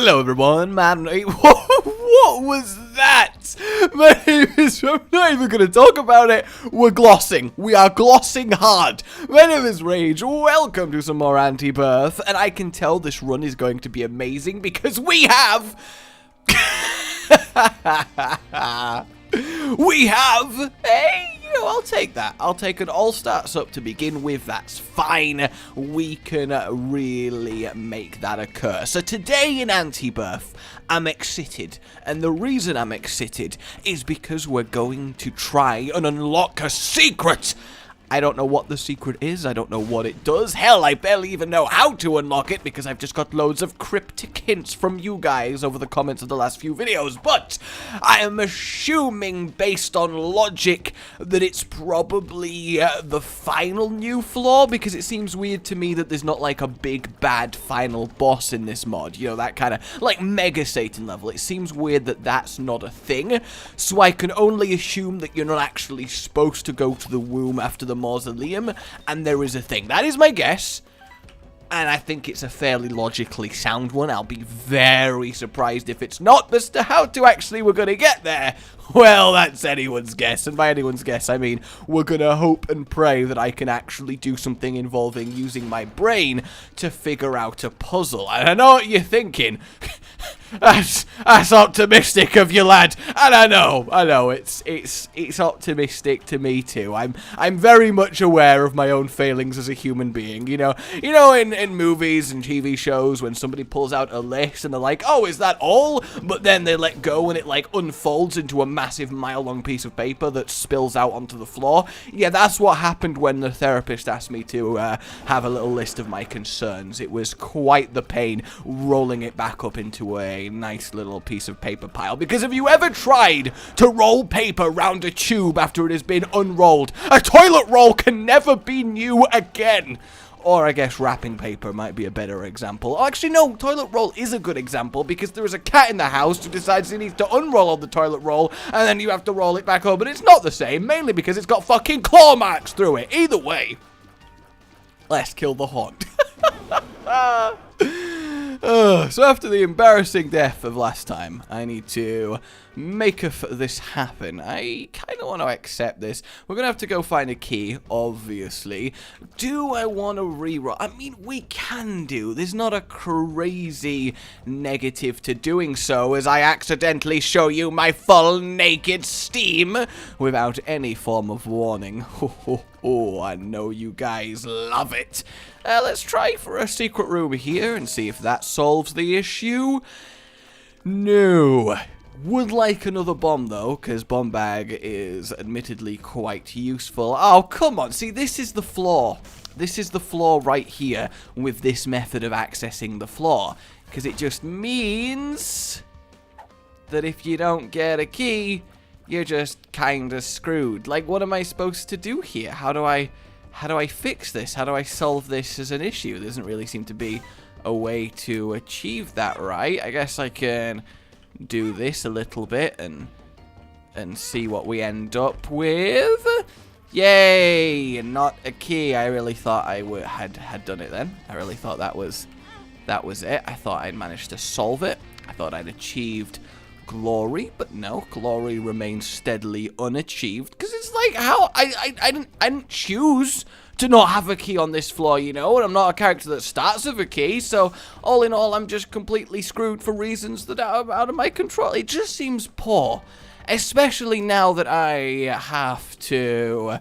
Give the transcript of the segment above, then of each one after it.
Hello everyone, man. What was that? My name is... I'm not even going to talk about it. We're glossing. We are glossing hard. My name is Rage. Welcome to some more Antibirth. And I can tell this run is going to be amazing because we have... Hey, I'll take that. I'll take an all starts up to begin with. That's fine. We can really make that occur. So today in Antibirth, I'm excited. And the reason I'm excited is because we're going to try and unlock a secret. I don't know what the secret is. I don't know what it does. Hell, I barely even know how to unlock it because I've just got loads of cryptic hints from you guys over the comments of the last few videos. But I am assuming, based on logic, that it's probably the final new floor, because it seems weird to me that there's not like a big bad final boss in this mod. You know, that kind of like Mega Satan level. It seems weird that that's not a thing. So I can only assume that you're not actually supposed to go to the womb after the Mausoleum, and there is a thing. That is my guess, and I think it's a fairly logically sound one. I'll be very surprised if it's not, as to how to actually we're going to get there. Well, that's anyone's guess, and by anyone's guess, I mean we're going to hope and pray that I can actually do something involving using my brain to figure out a puzzle. And I know what you're thinking. That's optimistic of you, lad. And I know, it's optimistic to me too. I'm very much aware of my own failings as a human being. You know, in movies and TV shows when somebody pulls out a list and they're like, oh, is that all? But then they let go and it like unfolds into a massive mile-long piece of paper that spills out onto the floor. Yeah, that's what happened when the therapist asked me to have a little list of my concerns. It was quite the pain rolling it back up into a nice little piece of paper pile, because have you ever tried to roll paper round a tube after it has been unrolled? A toilet roll can never be new again. Or I guess wrapping paper might be a better example. Oh, actually, no, toilet roll is a good example because there is a cat in the house who decides he needs to unroll the toilet roll and then you have to roll it back up, but it's not the same, mainly because it's got fucking claw marks through it. Either way, let's kill the haunt. So after the embarrassing death of last time, I need to make this happen. I kind of want to accept this. We're going to have to go find a key, obviously. Do I want to reroll? I mean, we can do. There's not a crazy negative to doing so, as I accidentally show you my full naked steam without any form of warning. Oh, I know you guys love it. Let's try for a secret room here and see if that solves the issue. No. Would like another bomb, though, because bomb bag is admittedly quite useful. Oh, come on. See, this is the flaw. This is the flaw right here with this method of accessing the floor, because it just means that if you don't get a key, you're just kind of screwed. Like, what am I supposed to do here? How do I fix this? How do I solve this as an issue? There doesn't really seem to be a way to achieve that, right? I guess I can do this a little bit and see what we end up with. Yay! Not a key. I really thought I had done it then. I really thought that was it. I thought I'd managed to solve it. I thought I'd achieved glory, but no, glory remains steadily unachieved, because it's like, how I didn't choose to not have a key on this floor, you know, and I'm not a character that starts with a key, so all in all, I'm just completely screwed for reasons that are out of my control. It just seems poor, especially now that I have to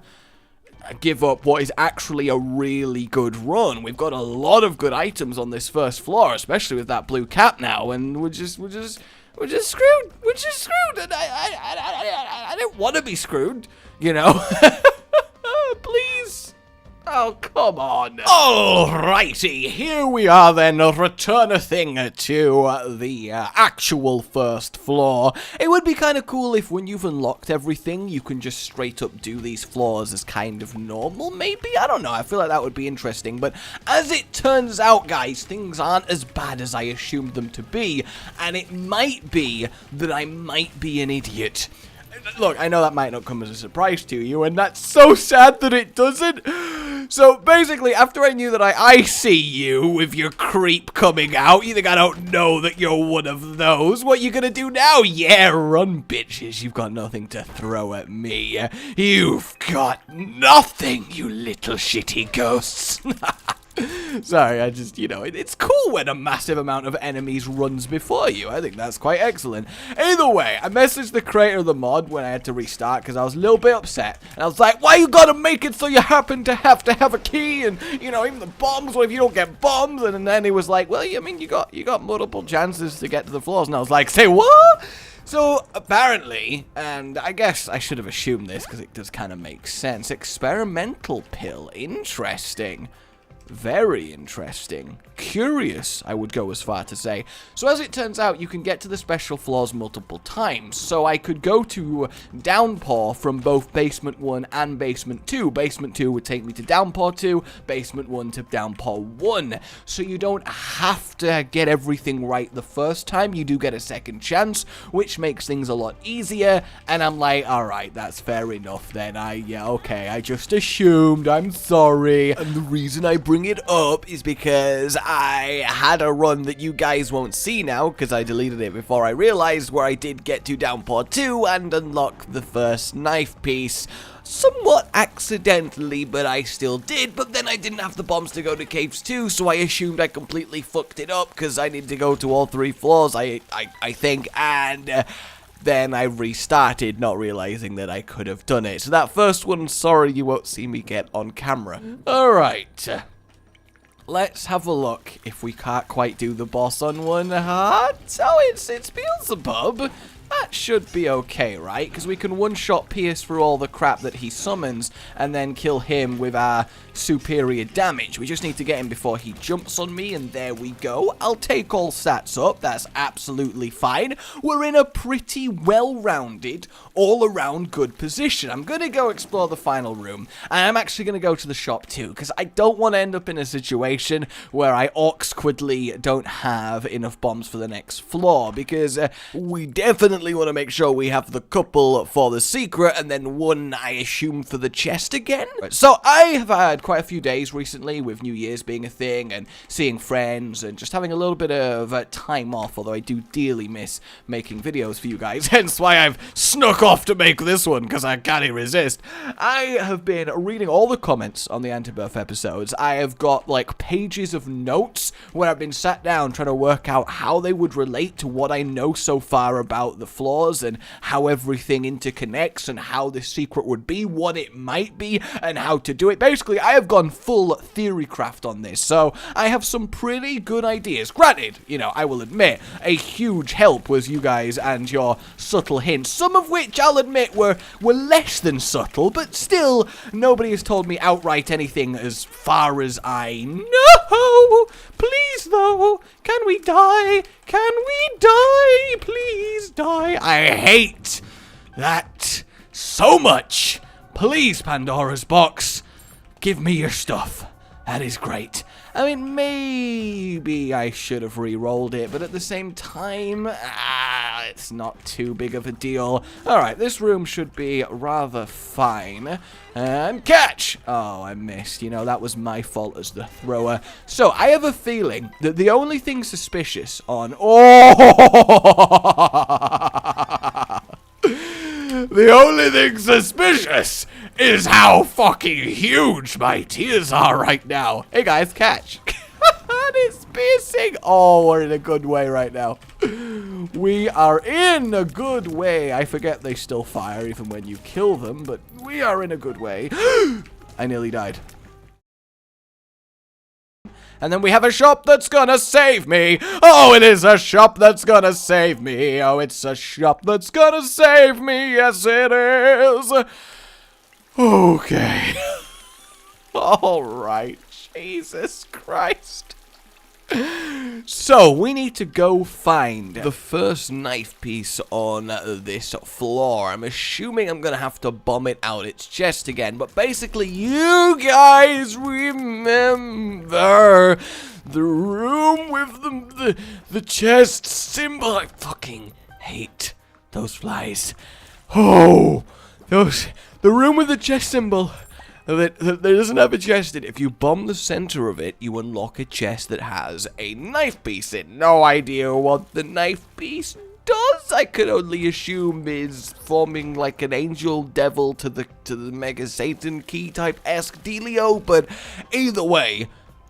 give up what is actually a really good run. We've got a lot of good items on this first floor, especially with that blue cap now, and we're just screwed. We're just screwed, and I didn't want to be screwed, you know. Please. Oh, come on. Alrighty, here we are then, return a thing to the actual first floor. It would be kind of cool if when you've unlocked everything, you can just straight up do these floors as kind of normal, maybe? I don't know, I feel like that would be interesting, but as it turns out, guys, things aren't as bad as I assumed them to be, and it might be that I might be an idiot. Look, I know that might not come as a surprise to you, and that's so sad that it doesn't. So basically, after I knew that I see you with your creep coming out, you think I don't know that you're one of those? What you gonna do now? Yeah, run, bitches. You've got nothing to throw at me. You've got nothing, you little shitty ghosts. Sorry, I just, you know, it's cool when a massive amount of enemies runs before you. I think that's quite excellent. Either way, I messaged the creator of the mod when I had to restart because I was a little bit upset. And I was like, why you gotta make it so you happen to have a key and, you know, even the bombs, what if you don't get bombs? And then he was like, well, I mean, you got multiple chances to get to the floors. And I was like, say what? So, apparently, and I guess I should have assumed this because it does kind of make sense, experimental pill, interesting. Very interesting. Curious, I would go as far to say. So as it turns out, you can get to the special floors multiple times. So I could go to Downpour from both Basement 1 and Basement 2. Basement 2 would take me to Downpour 2, Basement 1 to Downpour 1. So you don't have to get everything right the first time. You do get a second chance, which makes things a lot easier. And I'm like, alright, that's fair enough then. Yeah, okay, I just assumed. I'm sorry. And the reason I bring it up is because I had a run that you guys won't see now because I deleted it before I realized, where I did get to Downpour 2 and unlock the first knife piece. Somewhat accidentally, but I still did. But then I didn't have the bombs to go to caves 2, so I assumed I completely fucked it up because I need to go to all 3 floors, I think, and then I restarted, not realizing that I could have done it. So that first one, sorry, you won't see me get on camera. Alright. Let's have a look if we can't quite do the boss on one heart. Oh, it's Beelzebub. That should be okay, right? Because we can one-shot Pierce through all the crap that he summons and then kill him with our superior damage. We just need to get him before he jumps on me, and there we go. I'll take all stats up. That's absolutely fine. We're in a pretty well-rounded, all-around good position. I'm going to go explore the final room, and I'm actually going to go to the shop too, because I don't want to end up in a situation where I awkwardly don't have enough bombs for the next floor, because we definitely want to make sure we have the couple for the secret, and then one, I assume, for the chest again. So I have had quite a few days recently with New Year's being a thing and seeing friends and just having a little bit of time off, although I do dearly miss making videos for you guys, hence why I've snuck off to make this one, because I can't resist. I have been reading all the comments on the Antibirth episodes. I have got like pages of notes where I've been sat down trying to work out how they would relate to what I know so far about the floors and how everything interconnects and how the secret would be, what it might be, and how to do it. Basically, I have gone full theory craft on this, so I have some pretty good ideas. Granted, you know, I will admit, a huge help was you guys and your subtle hints, some of which I'll admit were less than subtle, but still, nobody has told me outright anything as far as I know. Please, though, can we die? Can we die? Please die. I hate that so much. Please, Pandora's box, give me your stuff. That is great. I mean, maybe I should have re-rolled it, but at the same time, it's not too big of a deal. Alright, this room should be rather fine. And catch! Oh, I missed. You know, that was my fault as the thrower. So, I have a feeling that the only thing suspicious on... Oh! The only thing suspicious is how fucking huge my tears are right now. Hey guys, catch. And it's piercing. Oh, we're in a good way right now. We are in a good way. I forget they still fire even when you kill them, but we are in a good way. I nearly died. And then we have a shop that's gonna save me. Oh, it is a shop that's gonna save me. Oh, it's a shop that's gonna save me. Yes, it is. Okay. All right. Jesus Christ. So, we need to go find the first knife piece on this floor. I'm assuming I'm going to have to bomb it out its chest again. But basically, you guys remember the room with the chest symbol. I fucking hate those flies. Oh, the room with the chest symbol that doesn't have a chest in it. If you bomb the center of it, you unlock a chest that has a knife piece in. No idea what the knife piece does. I could only assume is forming like an angel devil to the Mega Satan key type-esque dealio, but either way,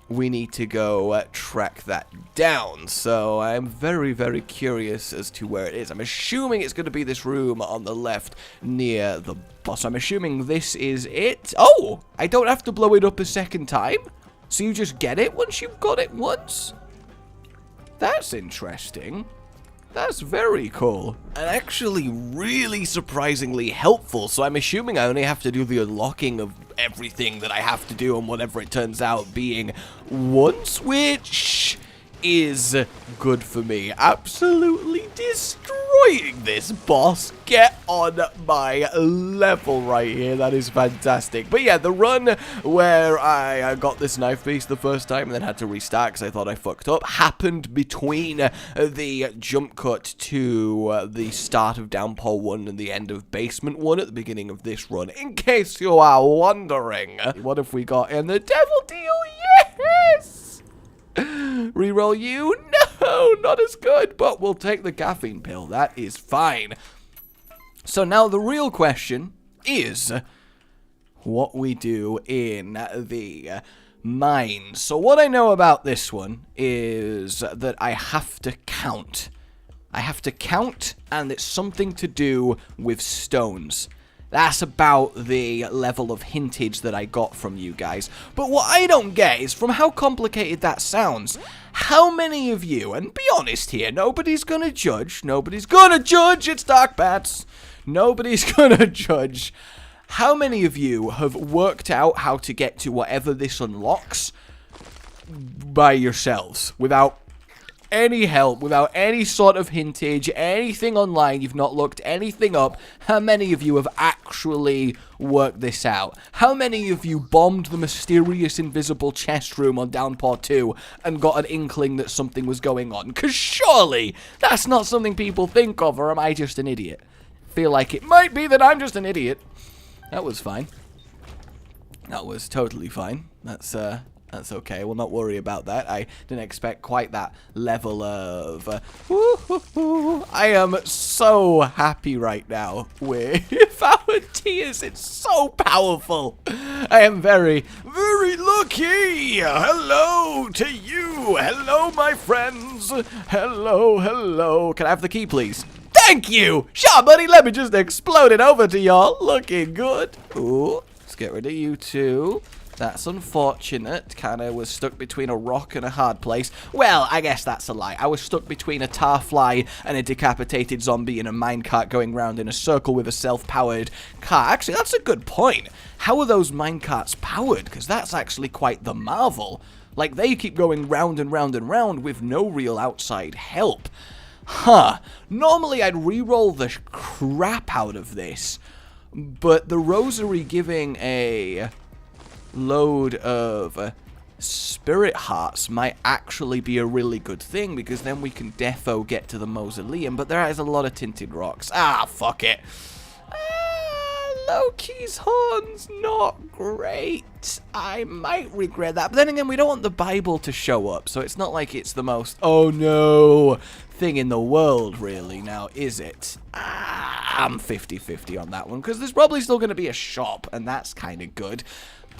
we need to go track that down. So I'm very, very curious as to where it is. I'm assuming it's going to be this room on the left near the boss. I'm assuming this is it. Oh, I don't have to blow it up a second time. So you just get it once you've got it once? That's interesting. That's very cool. And actually really surprisingly helpful. So I'm assuming I only have to do the unlocking of everything that I have to do and whatever it turns out being once, which is good for me. Absolutely destroying this boss. Get on my level right here. That is fantastic. But yeah, the run where I got this knife piece the first time and then had to restart because I thought I fucked up happened between the jump cut to the start of Downpour 1 and the end of Basement 1 at the beginning of this run, in case you are wondering. What have we got in the devil deal? Yes! Reroll you? No, not as good, but we'll take the caffeine pill. That is fine. So now the real question is what we do in the mine. So what I know about this one is that I have to count. I have to count, and it's something to do with stones. That's about the level of hintage that I got from you guys. But what I don't get is, from how complicated that sounds, how many of you, and be honest here, nobody's gonna judge, it's Dark Bats, nobody's gonna judge, how many of you have worked out how to get to whatever this unlocks by yourselves, without any help, without any sort of hintage, anything online, you've not looked anything up? How many of you have actually worked this out? How many of you bombed the mysterious invisible chest room on Downpour 2 and got an inkling that something was going on? Because surely that's not something people think of, or am I just an idiot? Feel like it might be that I'm just an idiot. That was fine. That was totally fine. That's okay. We'll not worry about that. I didn't expect quite that level of... I am so happy right now with our tears. It's so powerful. I am very, very lucky. Hello to you. Hello, my friends. Hello, hello. Can I have the key, please? Thank you. Sure, buddy. Let me just explode it over to y'all. Looking good. Ooh, let's get rid of you two. That's unfortunate. Kinda was stuck between a rock and a hard place. Well, I guess that's a lie. I was stuck between a tar fly and a decapitated zombie in a minecart going round in a circle with a self-powered car. Actually, that's a good point. How are those minecarts powered? Because that's actually quite the marvel. Like, they keep going round and round and round with no real outside help. Huh. Normally, I'd re-roll the crap out of this, but the rosary giving a load of spirit hearts might actually be a really good thing, because then we can defo get to the Mausoleum, but there is a lot of tinted rocks. Ah, fuck it. Loki's horn's not great. I might regret that, but then again, we don't want the Bible to show up, so it's not like it's the most, oh no, thing in the world, really, now, is it? I'm 50-50 on that one, because there's probably still going to be a shop, and that's kind of good.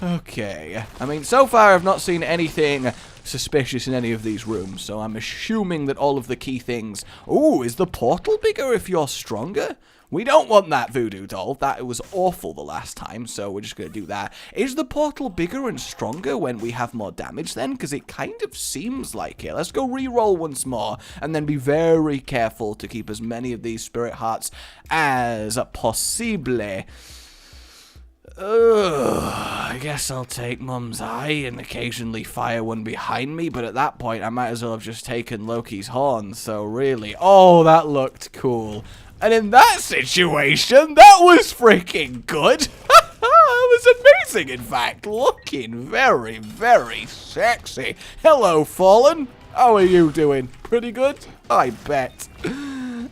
Okay, I mean, so far I've not seen anything suspicious in any of these rooms, so I'm assuming that all of the key things... Ooh, is the portal bigger if you're stronger? We don't want that voodoo doll. That was awful the last time, so we're just going to do that. Is the portal bigger and stronger when we have more damage then? Because it kind of seems like it. Let's go re-roll once more, and then be very careful to keep as many of these spirit hearts as possible. I guess I'll take Mum's eye and occasionally fire one behind me, but at that point I might as well have just taken Loki's horn, so really... Oh, that looked cool. And in that situation, that was freaking good. It was amazing, in fact. Looking very, very sexy. Hello, Fallen. How are you doing? Pretty good? I bet.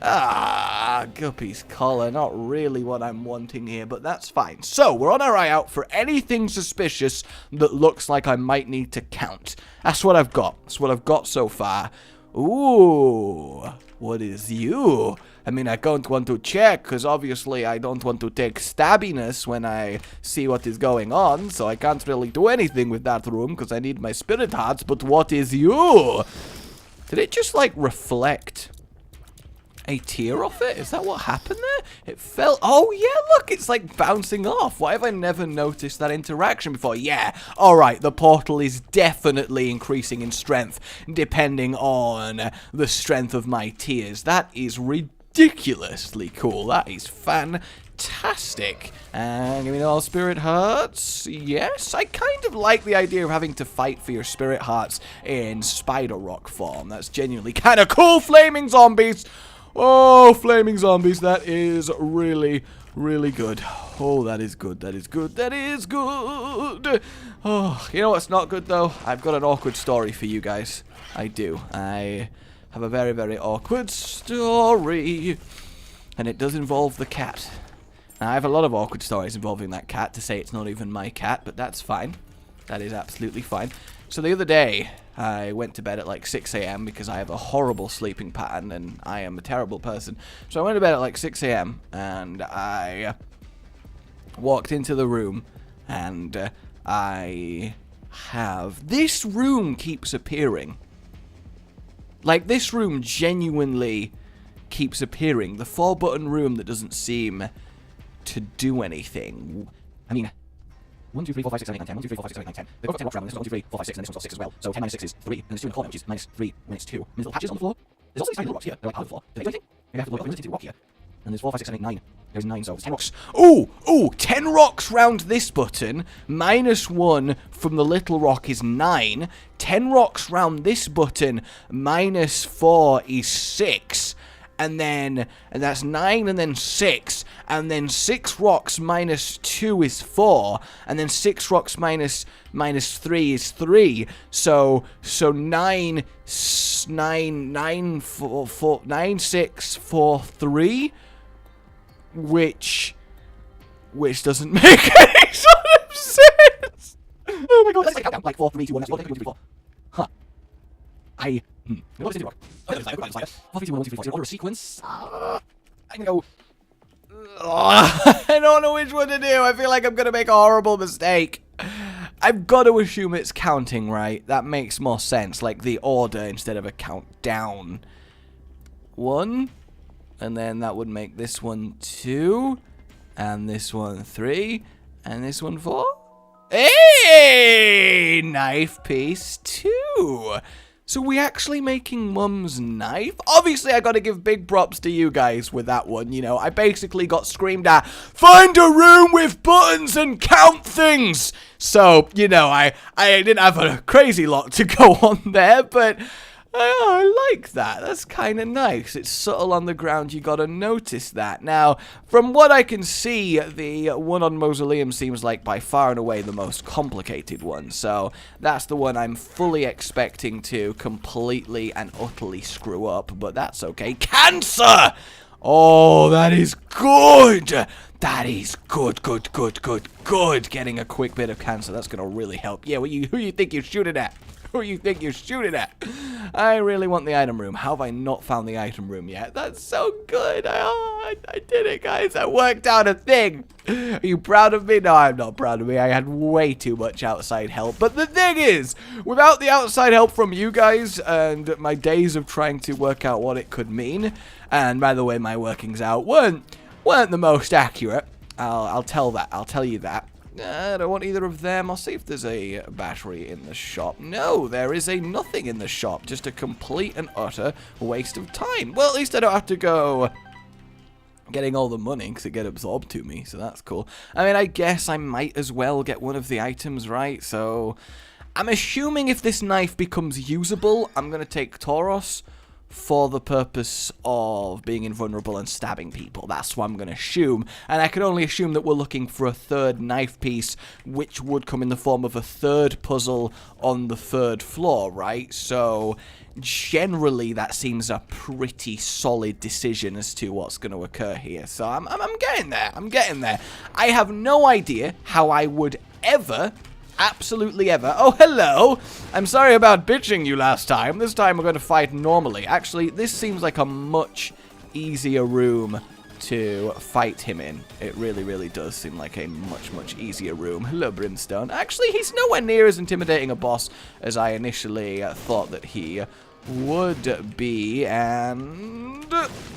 Ah, Guppy's collar, not really what I'm wanting here, but that's fine. So, we're on our eye out for anything suspicious that looks like I might need to count. That's what I've got. That's what I've got so far. Ooh, what is you? I mean, I don't want to check, because obviously I don't want to take stabbiness when I see what is going on, so I can't really do anything with that room, because I need my spirit hearts, but what is you? Did it just, like, reflect a tear off it? Is that what happened there? It fell. Oh, yeah, look, it's like bouncing off. Why have I never noticed that interaction before? Yeah, all right, the portal is definitely increasing in strength, depending on the strength of my tears. That is ridiculously cool. That is fantastic. And give me all spirit hearts. Yes, I kind of like the idea of having to fight for your spirit hearts in spider rock form. That's genuinely kind of cool. Flaming zombies. Oh, flaming zombies, that is really, really good. Oh, that is good, that is good, that is good. Oh, you know what's not good, though? I've got an awkward story for you guys. I do. I have a very, very awkward story. And it does involve the cat. Now, I have a lot of awkward stories involving that cat, to say it's not even my cat, but that's fine. That is absolutely fine. So the other day, I went to bed at like 6 a.m. because I have a horrible sleeping pattern and I am a terrible person. So I went to bed at like 6 a.m. and I walked into the room and I have... This room keeps appearing. Like, this room genuinely keeps appearing. The 4-button room that doesn't seem to do anything. I mean... 1, 2, 3, 4, 5, 6, 7, 8, 9, 10. 1, 2, 3, 4, 5, 6, 7, 8, 9, 10. They've got 10 rocks around them. There's 1, 2, 3, 4, 5, 6, and this one's got 6 as well. So 10 minus 6 is 3, and there's 2 in the corner, which is minus 3, minus 2. And there's little patches on the floor. There's also these tiny little rocks here. They're like part of the floor. Do they do anything? Maybe I have to look up into the rock here. And there's 4, 5, 6, 7, 8, 9. There's 9, so there's 10 rocks. Ooh, 10 rocks round this button. Minus 1 from the little rock is 9. 10 rocks round this button. Minus 4 is 6. And that's 9 and then 6. And then 6 rocks minus 2 is 4. And then 6 rocks minus 3 is 3. So 9, 9, 4, 9, 6, 4, 3. Which doesn't make any sort of sense. Oh my god, that's like countdown. Like 4, 3, 2, 1, that's 1, 2, 3, 4. Huh. What is it? Order sequence. I'm gonna go. I don't know which one to do. I feel like I'm gonna make a horrible mistake. I've got to assume it's counting, right? That makes more sense. Like the order instead of a countdown. 1. And then that would make this one 2. And this one 3. And this one 4. Hey! Knife piece 2. So we actually making Mum's knife? Obviously, I gotta give big props to you guys with that one, you know. I basically got screamed at, find a room with buttons and count things! So, you know, I didn't have a crazy lot to go on there, but I like that. That's kind of nice. It's subtle on the ground. You gotta notice that. Now, from what I can see, the one on Mausoleum seems like by far and away the most complicated one. So, that's the one I'm fully expecting to completely and utterly screw up. But that's okay. Cancer! Oh, that is good! That is good. Getting a quick bit of cancer, that's gonna really help. Yeah, who you think you're shooting at? Who you think you're shooting at? I really want the item room. How have I not found the item room yet? That's so good. I did it, guys. I worked out a thing. Are you proud of me? No, I'm not proud of me. I had way too much outside help. But the thing is, without the outside help from you guys and my days of trying to work out what it could mean, and by the way, my workings out weren't the most accurate. I'll tell you that. I don't want either of them. I'll see if there's a battery in the shop. No, there is nothing in the shop. Just a complete and utter waste of time. Well, at least I don't have to go getting all the money because it get absorbed to me, so that's cool. I mean, I guess I might as well get one of the items, right? So, I'm assuming if this knife becomes usable, I'm going to take Tauros, for the purpose of being invulnerable and stabbing people. That's what I'm going to assume. And I can only assume that we're looking for a third knife piece, which would come in the form of a third puzzle on the third floor, right? So generally, that seems a pretty solid decision as to what's going to occur here. So I'm getting there. I'm getting there. I have no idea how I would ever... absolutely ever. Oh, hello. I'm sorry about bitching you last time. This time we're going to fight normally. Actually, this seems like a much easier room to fight him in. It really, really does seem like a much, much easier room. Hello, Brimstone. Actually, he's nowhere near as intimidating a boss as I initially thought that he would be, and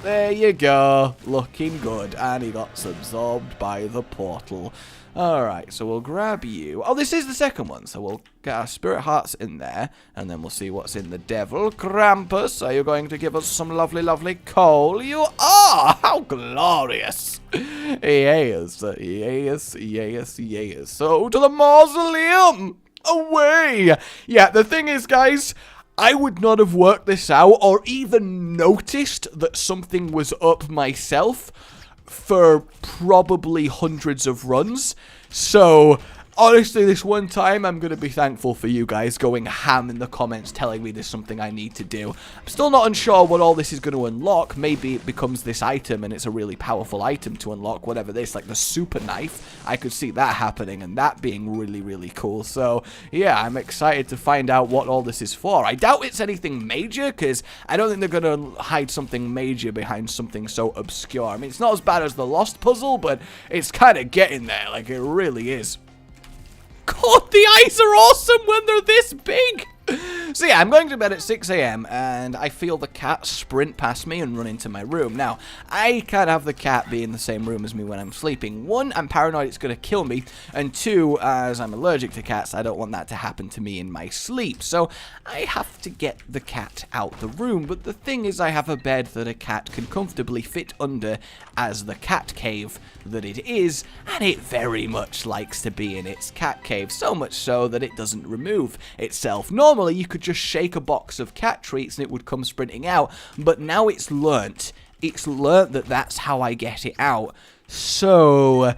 there you go. Looking good. And he got absorbed by the portal. Alright, so we'll grab you. Oh, this is the second one, so we'll get our spirit hearts in there, and then we'll see what's in the devil. Krampus, are you going to give us some lovely, lovely coal? You are! How glorious! Yes, yes, yes, yes. So, to the Mausoleum! Away! Yeah, the thing is, guys, I would not have worked this out, or even noticed that something was up myself for probably hundreds of runs. So honestly, this one time, I'm going to be thankful for you guys going ham in the comments telling me there's something I need to do. I'm still not unsure what all this is going to unlock. Maybe it becomes this item and it's a really powerful item to unlock, whatever this, like the super knife. I could see that happening and that being really, really cool. So yeah, I'm excited to find out what all this is for. I doubt it's anything major, because I don't think they're going to hide something major behind something so obscure. I mean, it's not as bad as the Lost puzzle, but it's kind of getting there. Like, it really is. God, the eyes are awesome when they're this big. So yeah, I'm going to bed at 6 AM, and I feel the cat sprint past me and run into my room. Now, I can't have the cat be in the same room as me when I'm sleeping. One, I'm paranoid it's going to kill me, and two, as I'm allergic to cats, I don't want that to happen to me in my sleep. So I have to get the cat out the room, but the thing is I have a bed that a cat can comfortably fit under as the cat cave that it is, and it very much likes to be in its cat cave, so much so that it doesn't remove itself. Normally, you could just shake a box of cat treats and it would come sprinting out, but now it's learnt that that's how I get it out, so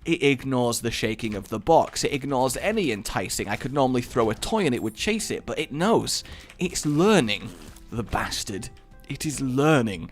it ignores the shaking of the box. It ignores any enticing. I could normally throw a toy and it would chase it, but it knows. It's learning, the bastard. It is learning.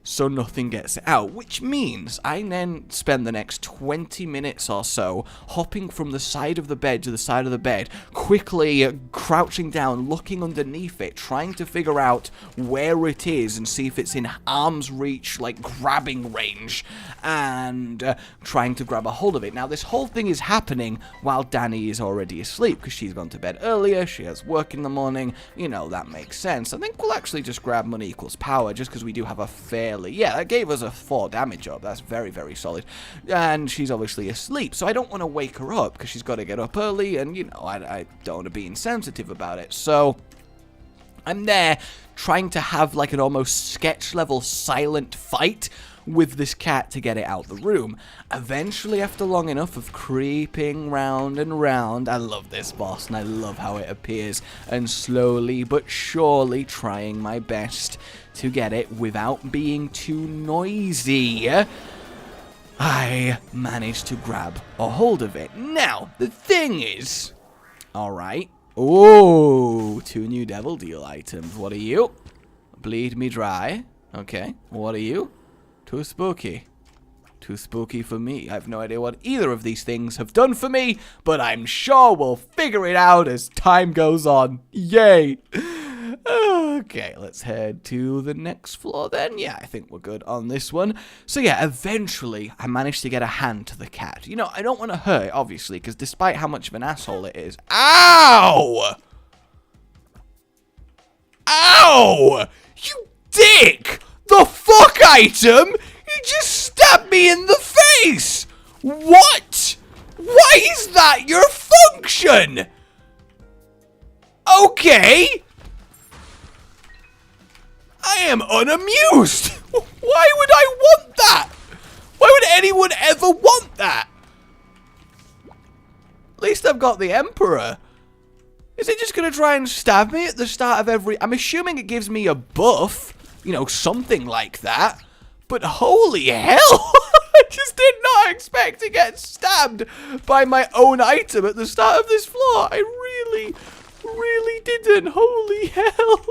So nothing gets out, which means I then spend the next 20 minutes or so hopping from the side of the bed to the side of the bed, quickly crouching down, looking underneath it, trying to figure out where it is and see if it's in arm's reach, like grabbing range, and trying to grab a hold of it. Now, this whole thing is happening while Danny is already asleep, because she's gone to bed earlier, she has work in the morning, you know, that makes sense. I think we'll actually just grab money equals power, just because we do have a fairly... yeah, that gave us a 4 damage up. That's very, very solid. And she's obviously asleep, so I don't want to wake her up, because she's got to get up early, and, you know, I don't want to be insensitive about it. So I'm there trying to have, like, an almost sketch-level silent fight with this cat to get it out the room. Eventually, after long enough of creeping round and round, I love this boss, and I love how it appears, and slowly but surely trying my best to get it without being too noisy, I managed to grab a hold of it. Now, the thing is... alright. Oh, 2 new Devil Deal items. What are you? Bleed me dry. Okay. What are you? Too spooky. Too spooky for me. I have no idea what either of these things have done for me, but I'm sure we'll figure it out as time goes on. Yay! Okay, let's head to the next floor then. Yeah, I think we're good on this one. So yeah, eventually I managed to get a hand to the cat. You know, I don't want to hurt it, obviously, because despite how much of an asshole it is... ow! Ow! You dick! The fuck item? You just stabbed me in the face! What? Why is that your function? Okay. I am unamused. Why would I want that? Why would anyone ever want that? At least I've got the Emperor. Is it just going to try and stab me at the start of every... I'm assuming it gives me a buff. you know, something like that. But holy hell, I just did not expect to get stabbed by my own item at the start of this floor. I really didn't. Holy hell.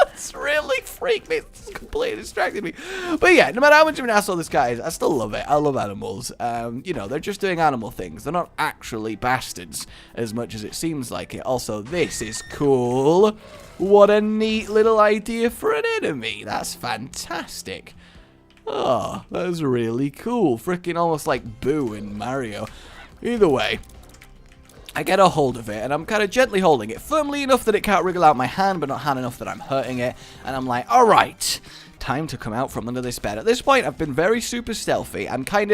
That's really freaked me. It's completely distracted me. But yeah, no matter how much of an asshole this guy is, I still love it. I love animals. You know, they're just doing animal things. They're not actually bastards as much as it seems like it. Also, this is cool. What a neat little idea for an enemy. That's fantastic. Oh, that's really cool. Freaking almost like Boo in Mario. Either way, I get a hold of it, and I'm kind of gently holding it, firmly enough that it can't wriggle out my hand, but not hand enough that I'm hurting it, and I'm like, alright, time to come out from under this bed. At this point, I've been very super stealthy. I'm sort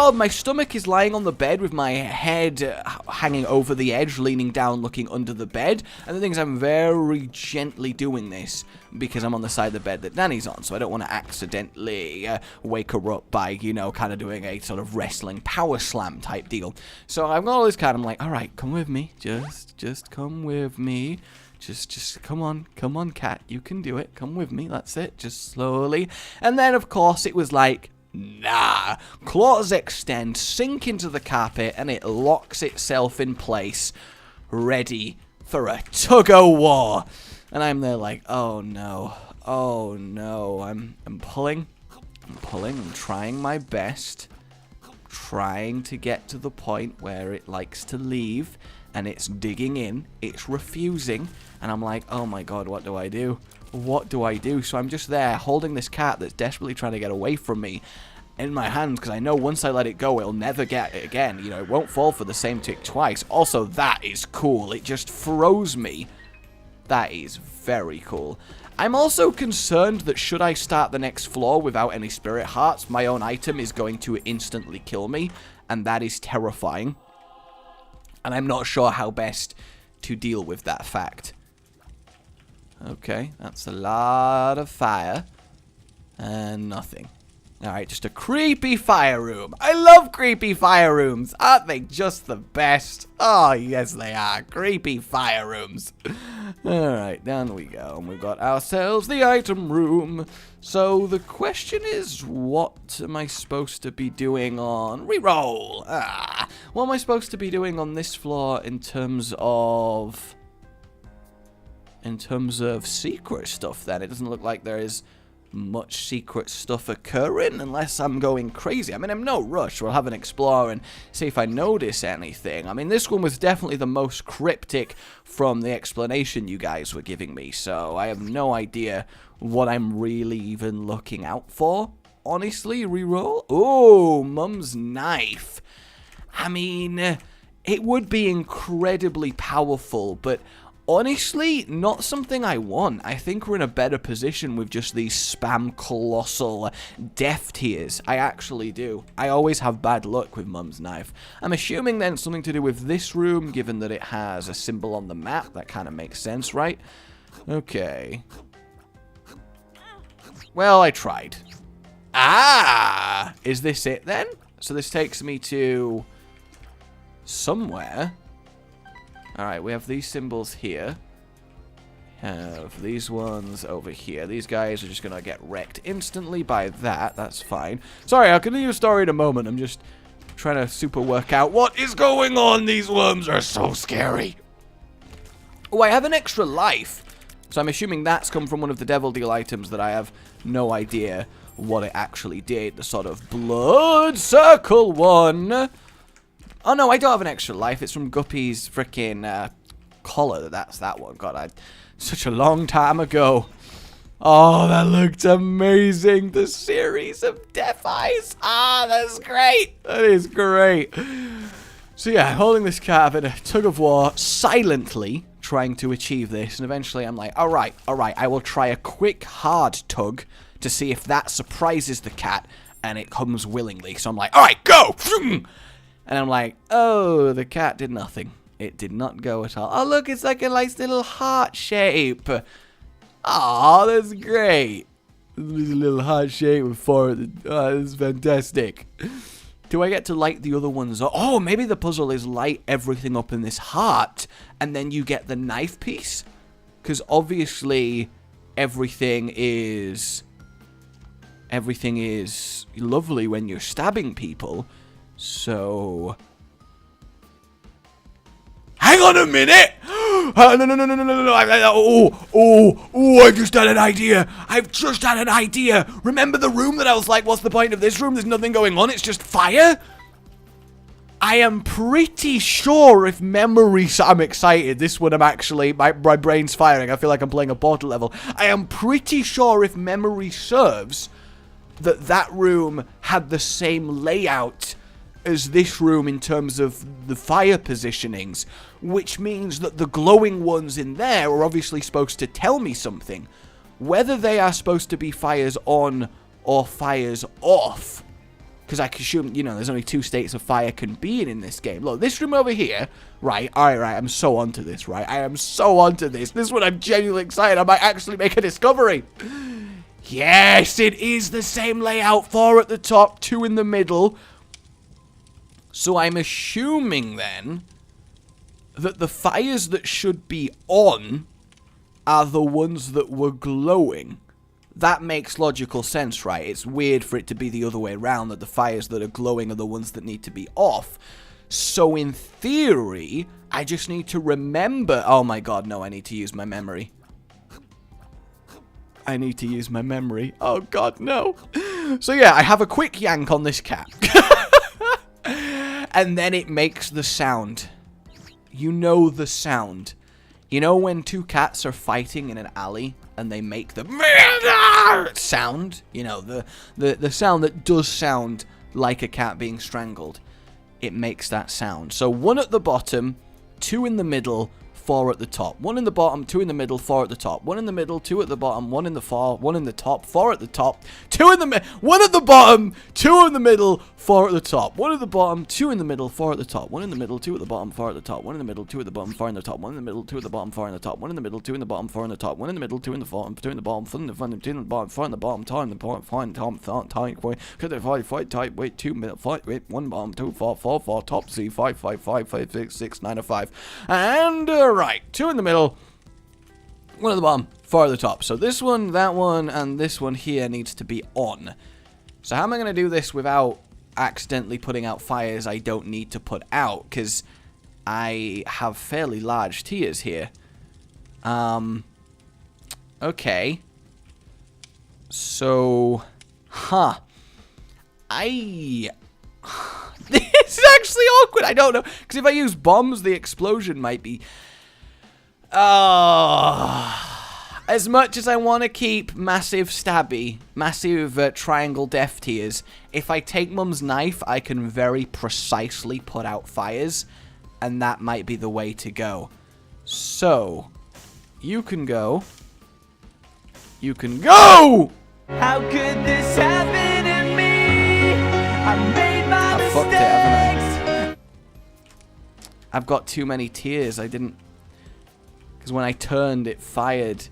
of, my stomach is lying on the bed with my head hanging over the edge, leaning down, looking under the bed, and the thing is, I'm very gently doing this because I'm on the side of the bed that Nanny's on, so I don't want to accidentally wake her up by, you know, kind of doing a sort of wrestling power slam type deal. So I've got all this kind of, I'm like, alright, come with me, just come with me. Just come on, cat, you can do it, come with me, that's it, just slowly. And then, of course, it was like, nah, claws extend, sink into the carpet, and it locks itself in place, ready for a tug-o-war. And I'm there like, oh no, I'm pulling, I'm trying my best, trying to get to the point where it likes to leave, and it's digging in, it's refusing, and I'm like, oh my god, what do I do? What do I do? So I'm just there, holding this cat that's desperately trying to get away from me in my hands, because I know once I let it go, it'll never get it again. You know, it won't fall for the same tick twice. Also, that is cool. It just froze me. That is very cool. I'm also concerned that should I start the next floor without any spirit hearts, my own item is going to instantly kill me, and that is terrifying. And I'm not sure how best to deal with that fact. Okay, that's a lot of fire. And nothing. Alright, just a creepy fire room. I love creepy fire rooms. Aren't they just the best? Oh, yes, they are. Creepy fire rooms. Alright, down we go. And we've got ourselves the item room. So the question is, what am I supposed to be doing on reroll? What am I supposed to be doing on this floor in terms of secret stuff then? It doesn't look like there is much secret stuff occurring unless I'm going crazy. I mean, I'm no rush. We'll have an explore and see if I notice anything. I mean, this one was definitely the most cryptic from the explanation you guys were giving me, so I have no idea what I'm really even looking out for. Honestly, reroll. Oh, Mum's knife. I mean, it would be incredibly powerful, but honestly, not something I want. I think we're in a better position with just these spam colossal death tiers. I actually do. I always have bad luck with Mum's knife. I'm assuming then something to do with this room, given that it has a symbol on the map. That kind of makes sense, right? Okay. Well, I tried. Ah! Is this it then? So this takes me to somewhere. Alright, we have these symbols here. Have these ones over here. These guys are just going to get wrecked instantly by that. That's fine. Sorry, I'll continue the story in a moment. I'm just trying to super work out what is going on. These worms are so scary. Oh, I have an extra life. So I'm assuming that's come from one of the Devil Deal items that I have no idea what it actually did. The sort of blood circle one. Oh, no, I don't have an extra life. It's from Guppy's freaking collar. That's that one. God, such a long time ago. Oh, that looked amazing. The series of Death Eyes. Ah, that's great. That is great. So, yeah, holding this cat in a tug of war, silently trying to achieve this. And eventually I'm like, all right, I will try a quick, hard tug to see if that surprises the cat. And it comes willingly. So I'm like, all right, go. And I'm like, oh, the cat did nothing. It did not go at all. Oh, look, it's like a nice little heart shape. Oh, that's great. There's a little heart shape with four. Oh, that's fantastic. Do I get to light the other ones up? Oh, maybe the puzzle is light everything up in this heart, and then you get the knife piece? Because obviously, everything is lovely when you're stabbing people. So hang on a minute. No. I've just had an idea. Remember the room that I was like, what's the point of this room? There's nothing going on. It's just fire. I am pretty sure if memory... I'm excited. This one I'm actually... My brain's firing. I feel like I'm playing a Portal level. I am pretty sure if memory serves that room had the same layout as this room in terms of the fire positionings, which means that the glowing ones in there are obviously supposed to tell me something. Whether they are supposed to be fires on or fires off, because I assume, you know, there's only 2 states of fire can be in this game. Look, this room over here, right, alright, I'm so onto this, right? I am so onto this. This one I'm genuinely excited. I might actually make a discovery. Yes, it is the same layout. 4 at the top, 2 in the middle. So I'm assuming then that the fires that should be on are the ones that were glowing. That makes logical sense, right? It's weird for it to be the other way around, that the fires that are glowing are the ones that need to be off. So in theory, I just need to remember... Oh my god, no, I need to use my memory. I need to use my memory. Oh god, no. So yeah, I have a quick yank on this cat. And then it makes the sound. You know the sound. You know when 2 cats are fighting in an alley and they make the sound? You know, the sound that does sound like a cat being strangled. It makes that sound. So 1 at the bottom, 2 in the middle, 4 at the top. 1 in the bottom, 2 in the middle, 4 at the top. 1 in the middle, 2 at the bottom, 1 in the far, 1 in the top, 4 at the top, 2 in the middle, 1 at the bottom, 2 in the middle, 4 at the top. 1 at the bottom, 2 in the middle, 4 at the top. 1 in the middle, 2 at the bottom, 4 at the top. 1 in the middle, 2 at the bottom, 4 in the top. 1 in the middle, 2 at the bottom, 4 in the top. 1 in the middle, 2 in the bottom, 4 in the top. 1 in the middle, 2 in the bottom, 2 in the bottom, 4 in the bottom, 2 in the bottom, 4 in the bottom, 4 in the bottom, 4 in the bottom, 4 in the bottom, 5, 5, tight, wait, 2 middle, 5, wait, 1 bottom, 2, 4, 4, 4, top, C, 5, 5, 5, 5, 6, 6, 9, 5. And, right, 2 in the middle, 1 at the bottom, 4 at the top. So this one, that one, and this one here needs to be on. So how am I going to do this without accidentally putting out fires I don't need to put out? Because I have fairly large tiers here. Okay. So, this is actually awkward. I don't know. Because if I use bombs, the explosion might be... as much as I want to keep massive stabby, massive triangle death tiers, if I take Mum's knife, I can very precisely put out fires, and that might be the way to go. So, you can go. You can go! How could this happen to me? I made my mistakes. Fucked it, haven't I? I've got too many tiers. I didn't... Because when I turned, it fired.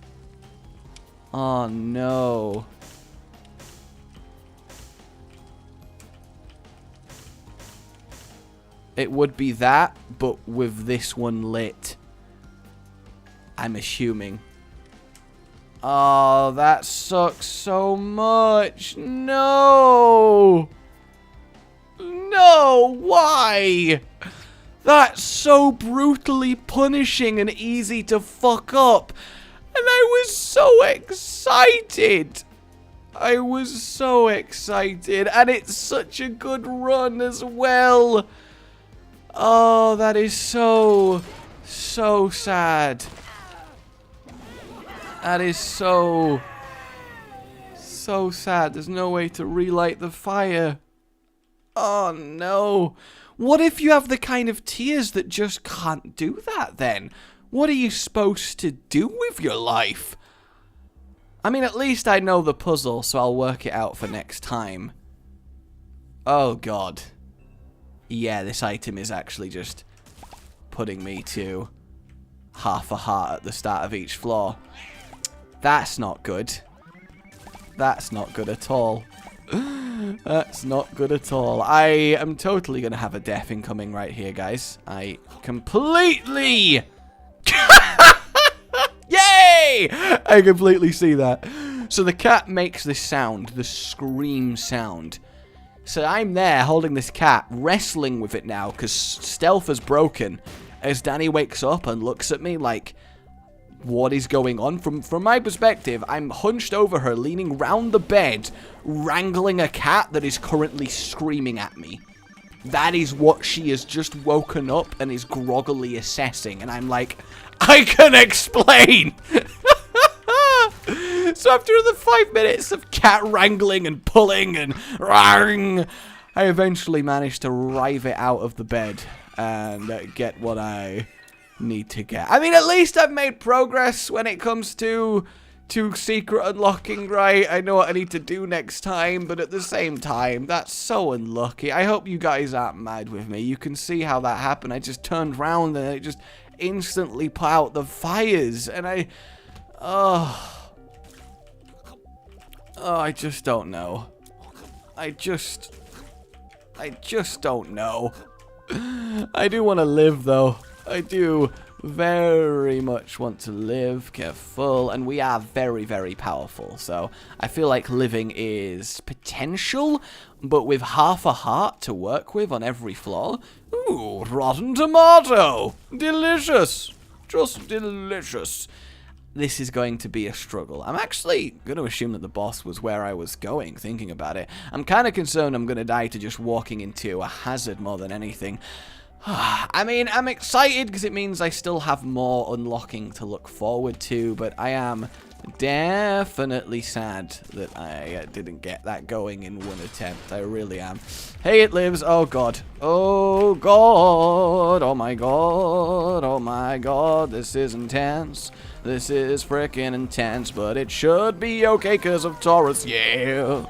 Oh, no. It would be that, but with this one lit. I'm assuming. Oh, that sucks so much. No. No, why? That's so brutally punishing and easy to fuck up. And I was so excited. I was so excited. And it's such a good run as well. Oh, that is so sad. That is so sad. There's no way to relight the fire. Oh, no. What if you have the kind of tiers that just can't do that then? What are you supposed to do with your life? I mean, at least I know the puzzle, so I'll work it out for next time. Oh, God. Yeah, this item is actually just putting me to half a heart at the start of each floor. That's not good. That's not good at all. That's not good at all. I am totally going to have a death incoming right here, guys. I completely... Yay! I completely see that. So the cat makes this sound, the scream sound. So I'm there holding this cat, wrestling with it now, because stealth is broken. As Danny wakes up and looks at me like, what is going on? From my perspective, I'm hunched over her, leaning round the bed, wrangling a cat that is currently screaming at me. That is what she has just woken up and is groggily assessing. And I'm like, I can explain! So after the 5 minutes of cat wrangling and pulling and rang, I eventually managed to rive it out of the bed and get what I need to get. I mean, at least I've made progress when it comes to secret unlocking, right? I know what I need to do next time, but at the same time, that's so unlucky. I hope you guys aren't mad with me. You can see how that happened. I just turned around and it just instantly put out the fires, and I just don't know. I just don't know. I do want to live, though. I do very much want to live, careful, and we are very, very powerful. So I feel like living is potential, but with half a heart to work with on every flaw. Ooh, rotten tomato. Delicious. Just delicious. This is going to be a struggle. I'm actually going to assume that the boss was where I was going, thinking about it. I'm kind of concerned I'm going to die to just walking into a hazard more than anything. I mean, I'm excited because it means I still have more unlocking to look forward to, but I am definitely sad that I didn't get that going in one attempt. I really am. Hey, it lives. Oh, God. Oh, God. Oh, my God. Oh, my God. This is intense. This is freaking intense, but it should be okay because of Taurus. Yeah.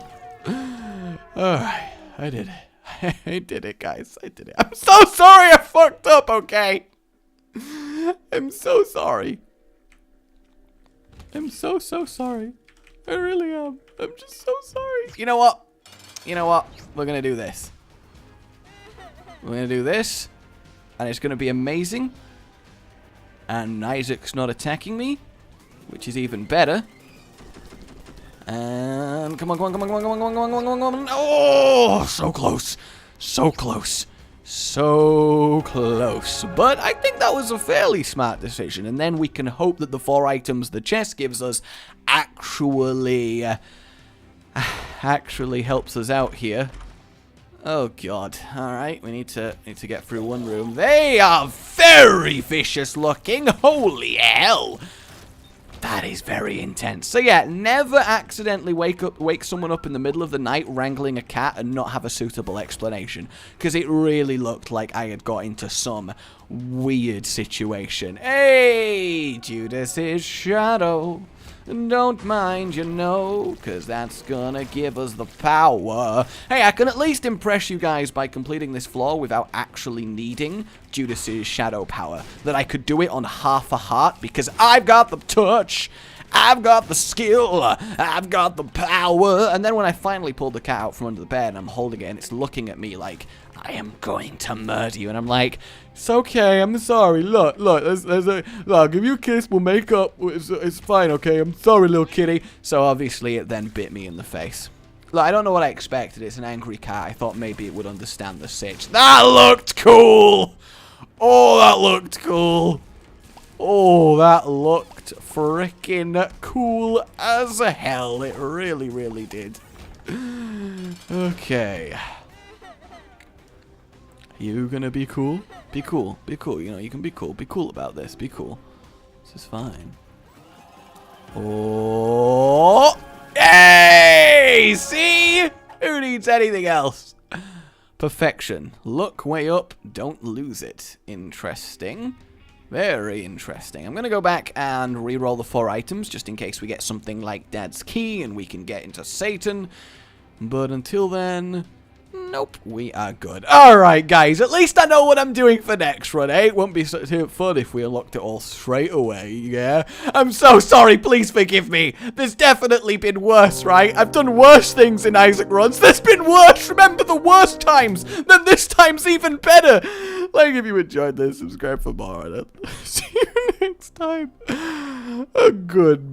Alright, I did it. I did it, guys. I did it. I'm so sorry I fucked up, okay? I'm so sorry. I'm so sorry. I really am. I'm just so sorry. You know what? You know what? We're going to do this. We're going to do this. And it's going to be amazing. And Isaac's not attacking me, which is even better. And come on, come on, come on, come on, come on, come on, come on, come on, come on. Oh, so close. So close. So close. But I think that was a fairly smart decision. And then we can hope that the 4 items the chest gives us actually helps us out here. Oh god. Alright, we need to get through one room. They are very vicious looking. Holy hell. That is very intense. So yeah, never accidentally wake someone up in the middle of the night wrangling a cat and not have a suitable explanation. Because it really looked like I had got into some weird situation. Hey, Judas's shadow. Don't mind, you know, because that's gonna give us the power. Hey, I can at least impress you guys by completing this floor without actually needing Judas's shadow power. That I could do it on half a heart because I've got the touch, I've got the skill, I've got the power. And then when I finally pulled the cat out from under the bed and I'm holding it and it's looking at me like, I am going to murder you. And I'm like, it's okay, I'm sorry. Look, look, I'll give you a kiss, we'll make up. It's fine, okay? I'm sorry, little kitty. So obviously it then bit me in the face. Look, I don't know what I expected. It's an angry cat. I thought maybe it would understand the sitch. That looked cool! Oh, that looked cool. Oh, that looked freaking cool as hell. It really, really did. Okay. You gonna be cool? Be cool. Be cool. You know, you can be cool. Be cool about this. Be cool. This is fine. Oh! Hey! See? Who needs anything else? Perfection. Look way up. Don't lose it. Interesting. Very interesting. I'm going to go back and re-roll the 4 items just in case we get something like Dad's Key and we can get into Satan. But until then... Nope, we are good. Alright, guys, at least I know what I'm doing for next run, eh? It wouldn't be so fun if we unlocked it all straight away, yeah? I'm so sorry, please forgive me. There's definitely been worse, right? I've done worse things in Isaac runs. There's been worse, remember the worst times. Then this time's even better. Like, if you enjoyed this, subscribe for more, and I'll see you next time. Goodbye.